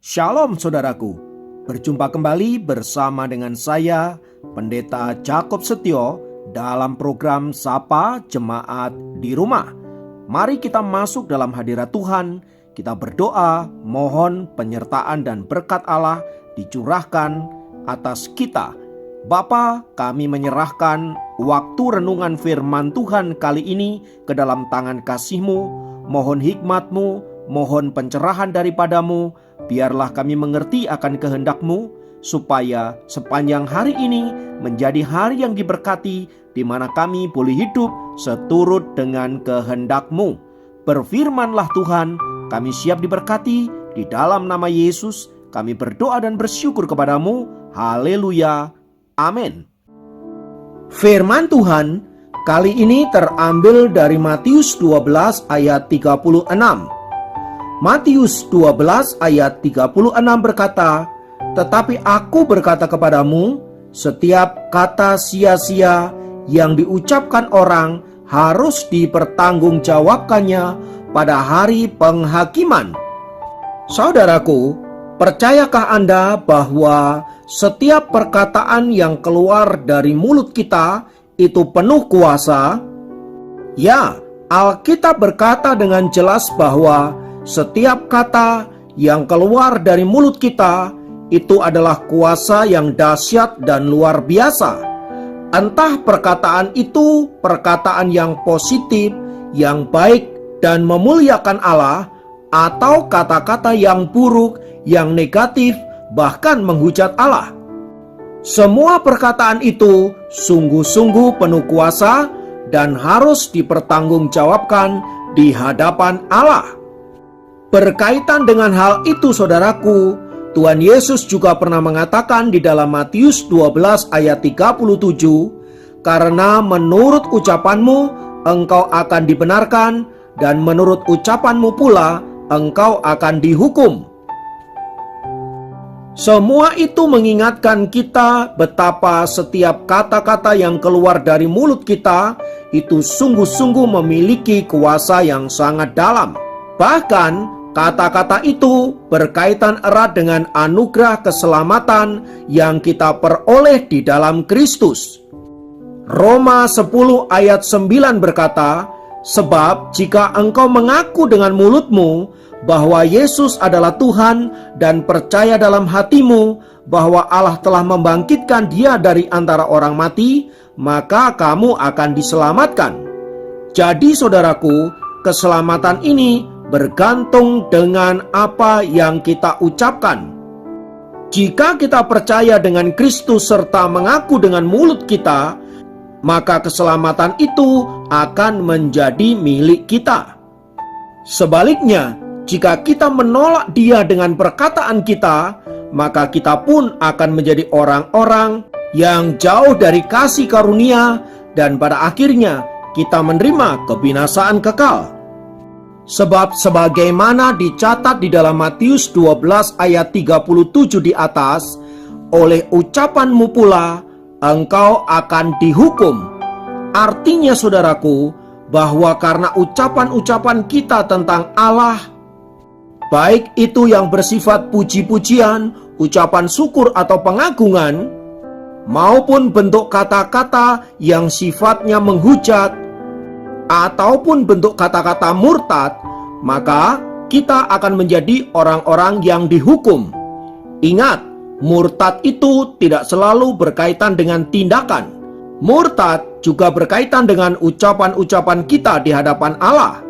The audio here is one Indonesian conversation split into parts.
Shalom saudaraku, berjumpa kembali bersama dengan saya, Pendeta Jakob Setio, dalam program Sapa Jemaat di Rumah. Mari kita masuk dalam hadirat Tuhan, kita berdoa, mohon penyertaan dan berkat Allah dicurahkan atas kita. Bapa, kami menyerahkan waktu renungan firman Tuhan kali ini ke dalam tangan kasih-Mu, mohon hikmat-Mu, mohon pencerahan daripadamu. Biarlah kami mengerti akan kehendak-Mu, supaya sepanjang hari ini menjadi hari yang diberkati, di mana kami boleh hidup seturut dengan kehendak-Mu. Berfirmanlah Tuhan, kami siap diberkati. Di dalam nama Yesus kami berdoa dan bersyukur kepadamu. Haleluya, amin. Firman Tuhan kali ini terambil dari Matius 12 ayat 36. Matius 12 ayat 36 berkata, "Tetapi aku berkata kepadamu, setiap kata sia-sia yang diucapkan orang harus dipertanggungjawabkannya pada hari penghakiman." Saudaraku, percayakah Anda bahwa setiap perkataan yang keluar dari mulut kita itu penuh kuasa? Ya, Alkitab berkata dengan jelas bahwa setiap kata yang keluar dari mulut kita itu adalah kuasa yang dahsyat dan luar biasa. Entah perkataan itu perkataan yang positif, yang baik dan memuliakan Allah, atau kata-kata yang buruk, yang negatif, bahkan menghujat Allah. Semua perkataan itu sungguh-sungguh penuh kuasa dan harus dipertanggungjawabkan di hadapan Allah. Berkaitan dengan hal itu saudaraku, Tuhan Yesus juga pernah mengatakan di dalam Matius 12 ayat 37, "Karena menurut ucapanmu engkau akan dibenarkan, dan menurut ucapanmu pula engkau akan dihukum." Semua itu mengingatkan kita betapa setiap kata-kata yang keluar dari mulut kita itu sungguh-sungguh memiliki kuasa yang sangat dalam. Bahkan kata-kata itu berkaitan erat dengan anugerah keselamatan yang kita peroleh di dalam Kristus. Roma 10 ayat 9 berkata, "Sebab jika engkau mengaku dengan mulutmu bahwa Yesus adalah Tuhan dan percaya dalam hatimu bahwa Allah telah membangkitkan Dia dari antara orang mati, maka kamu akan diselamatkan." Jadi saudaraku, keselamatan ini bergantung dengan apa yang kita ucapkan. Jika kita percaya dengan Kristus serta mengaku dengan mulut kita, maka keselamatan itu akan menjadi milik kita. Sebaliknya, jika kita menolak Dia dengan perkataan kita, maka kita pun akan menjadi orang-orang yang jauh dari kasih karunia, dan pada akhirnya kita menerima kebinasaan kekal. Sebab sebagaimana dicatat di dalam Matius 12 ayat 37 di atas, "Oleh ucapanmu pula engkau akan dihukum." Artinya saudaraku, bahwa karena ucapan-ucapan kita tentang Allah, baik itu yang bersifat puji-pujian, ucapan syukur atau pengagungan, maupun bentuk kata-kata yang sifatnya menghujat, ataupun bentuk kata-kata murtad, maka kita akan menjadi orang-orang yang dihukum. Ingat, murtad itu tidak selalu berkaitan dengan tindakan. Murtad juga berkaitan dengan ucapan-ucapan kita di hadapan Allah.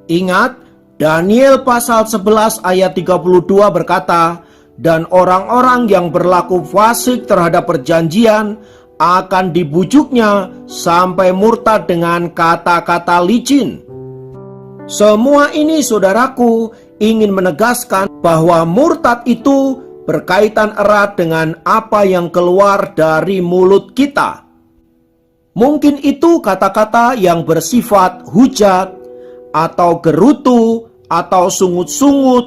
Ingat, Daniel pasal 11 ayat 32 berkata, "Dan orang-orang yang berlaku fasik terhadap perjanjian akan dibujuknya sampai murtad dengan kata-kata licin." Semua ini saudaraku ingin menegaskan bahwa murtad itu berkaitan erat dengan apa yang keluar dari mulut kita. Mungkin itu kata-kata yang bersifat hujat, atau gerutu, atau sungut-sungut,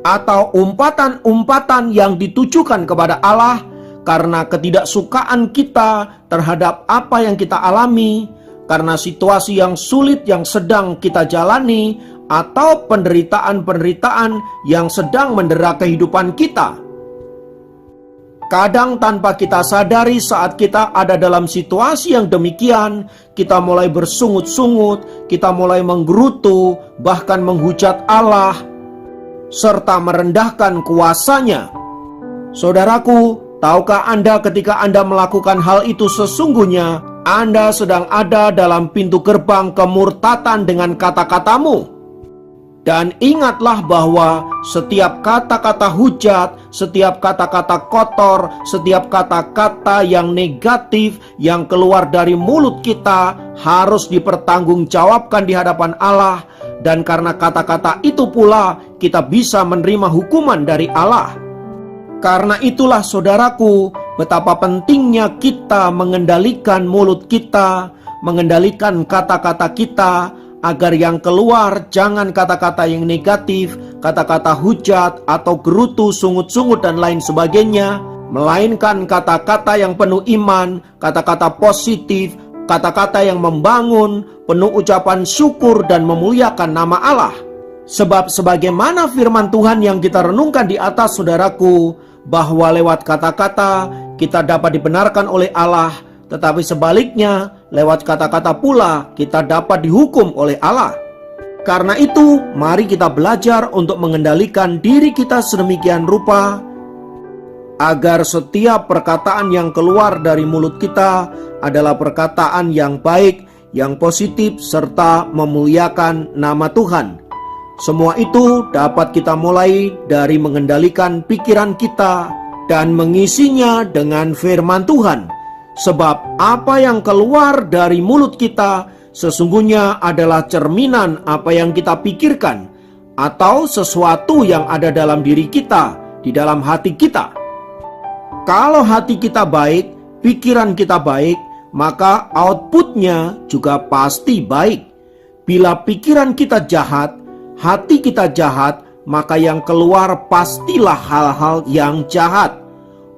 atau umpatan-umpatan yang ditujukan kepada Allah karena ketidaksukaan kita terhadap apa yang kita alami, karena situasi yang sulit yang sedang kita jalani, atau penderitaan-penderitaan yang sedang mendera kehidupan kita. Kadang tanpa kita sadari saat kita ada dalam situasi yang demikian, kita mulai bersungut-sungut, kita mulai menggerutu, bahkan menghujat Allah, serta merendahkan kuasa-Nya. Saudaraku, tahukah Anda ketika Anda melakukan hal itu sesungguhnya, Anda sedang ada dalam pintu gerbang kemurtatan dengan kata-katamu. Dan ingatlah bahwa setiap kata-kata hujat, setiap kata-kata kotor, setiap kata-kata yang negatif yang keluar dari mulut kita harus dipertanggungjawabkan di hadapan Allah. Dan karena kata-kata itu pula kita bisa menerima hukuman dari Allah. Karena itulah saudaraku, betapa pentingnya kita mengendalikan mulut kita, mengendalikan kata-kata kita, agar yang keluar jangan kata-kata yang negatif, kata-kata hujat atau gerutu, sungut-sungut dan lain sebagainya, melainkan kata-kata yang penuh iman, kata-kata positif, kata-kata yang membangun, penuh ucapan syukur dan memuliakan nama Allah. Sebab sebagaimana firman Tuhan yang kita renungkan di atas, saudaraku, bahwa lewat kata-kata kita dapat dibenarkan oleh Allah, tetapi sebaliknya lewat kata-kata pula kita dapat dihukum oleh Allah. Karena itu, mari kita belajar untuk mengendalikan diri kita sedemikian rupa agar setiap perkataan yang keluar dari mulut kita adalah perkataan yang baik, yang positif, serta memuliakan nama Tuhan. Semua itu dapat kita mulai dari mengendalikan pikiran kita dan mengisinya dengan firman Tuhan. Sebab apa yang keluar dari mulut kita sesungguhnya adalah cerminan apa yang kita pikirkan, atau sesuatu yang ada dalam diri kita, di dalam hati kita. Kalau hati kita baik, pikiran kita baik, maka outputnya juga pasti baik. Bila pikiran kita jahat, hati kita jahat, maka yang keluar pastilah hal-hal yang jahat.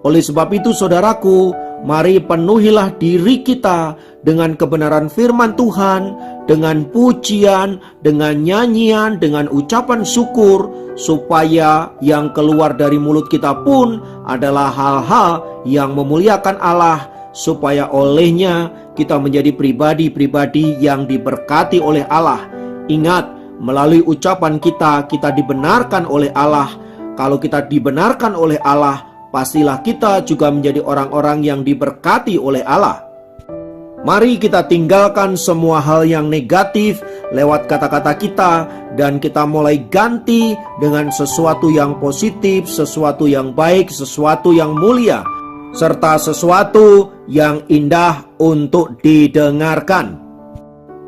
Oleh sebab itu saudaraku, mari penuhilah diri kita dengan kebenaran firman Tuhan, dengan pujian, dengan nyanyian, dengan ucapan syukur, supaya yang keluar dari mulut kita pun adalah hal-hal yang memuliakan Allah, supaya olehnya kita menjadi pribadi-pribadi yang diberkati oleh Allah. Ingat, melalui ucapan kita dibenarkan oleh Allah. Kalau kita dibenarkan oleh Allah, pastilah kita juga menjadi orang-orang yang diberkati oleh Allah. Mari kita tinggalkan semua hal yang negatif lewat kata-kata kita, dan kita mulai ganti dengan sesuatu yang positif, sesuatu yang baik, sesuatu yang mulia, serta sesuatu yang indah untuk didengarkan.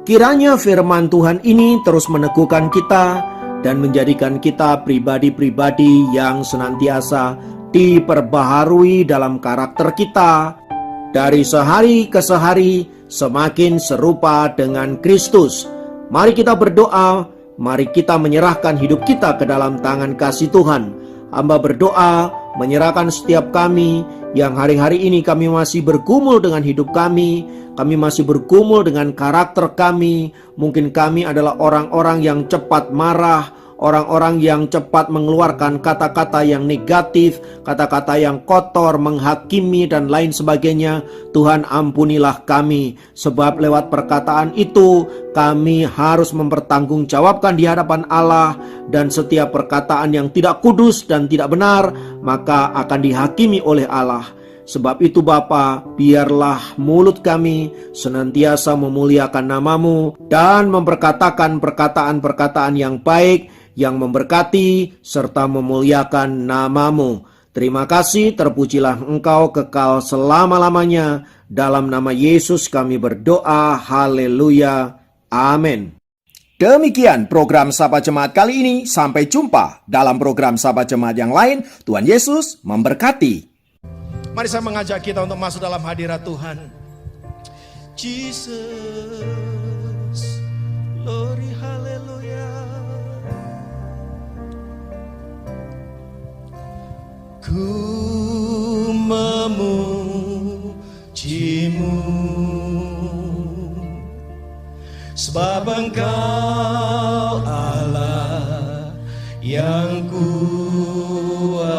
Kiranya firman Tuhan ini terus meneguhkan kita dan menjadikan kita pribadi-pribadi yang senantiasa diperbaharui dalam karakter kita, dari sehari ke sehari semakin serupa dengan Kristus. Mari kita berdoa, mari kita menyerahkan hidup kita ke dalam tangan kasih Tuhan. Hamba berdoa menyerahkan setiap kami yang hari-hari ini kami masih bergumul dengan hidup kami masih bergumul dengan karakter kami. Mungkin kami adalah orang-orang yang cepat marah, orang-orang yang cepat mengeluarkan kata-kata yang negatif, kata-kata yang kotor, menghakimi dan lain sebagainya. Tuhan, ampunilah kami, sebab lewat perkataan itu kami harus mempertanggungjawabkan di hadapan Allah, dan setiap perkataan yang tidak kudus dan tidak benar maka akan dihakimi oleh Allah. Sebab itu Bapa, biarlah mulut kami senantiasa memuliakan nama-Mu dan memperkatakan perkataan-perkataan yang baik, yang memberkati serta memuliakan nama-Mu. Terima kasih, terpujilah Engkau kekal selama-lamanya. Dalam nama Yesus kami berdoa, haleluya, amin. Demikian program Sapa Jemaat kali ini. Sampai jumpa dalam program Sapa Jemaat yang lain. Tuhan Yesus memberkati. Mari saya mengajak kita untuk masuk dalam hadirat Tuhan. Jesus, glory, haleluya. Ku memujimu sebab Engkau Allah yang kuasa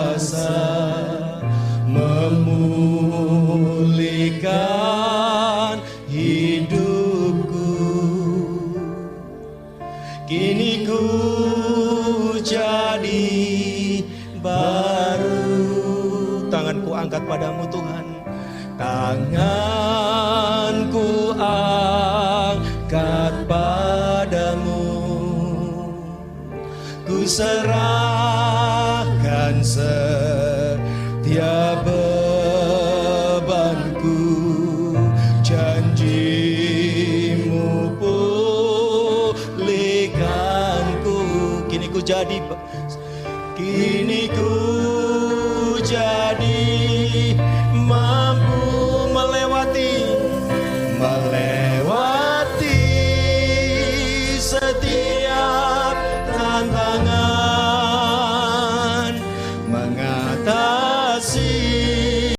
memulihkan hidupku. Kini ku jadi baru. Tanganku angkat padamu Tuhan, tanganku angkat padamu. Ku serahkan setiap bebanku, janjimu pulihkanku. Kini ku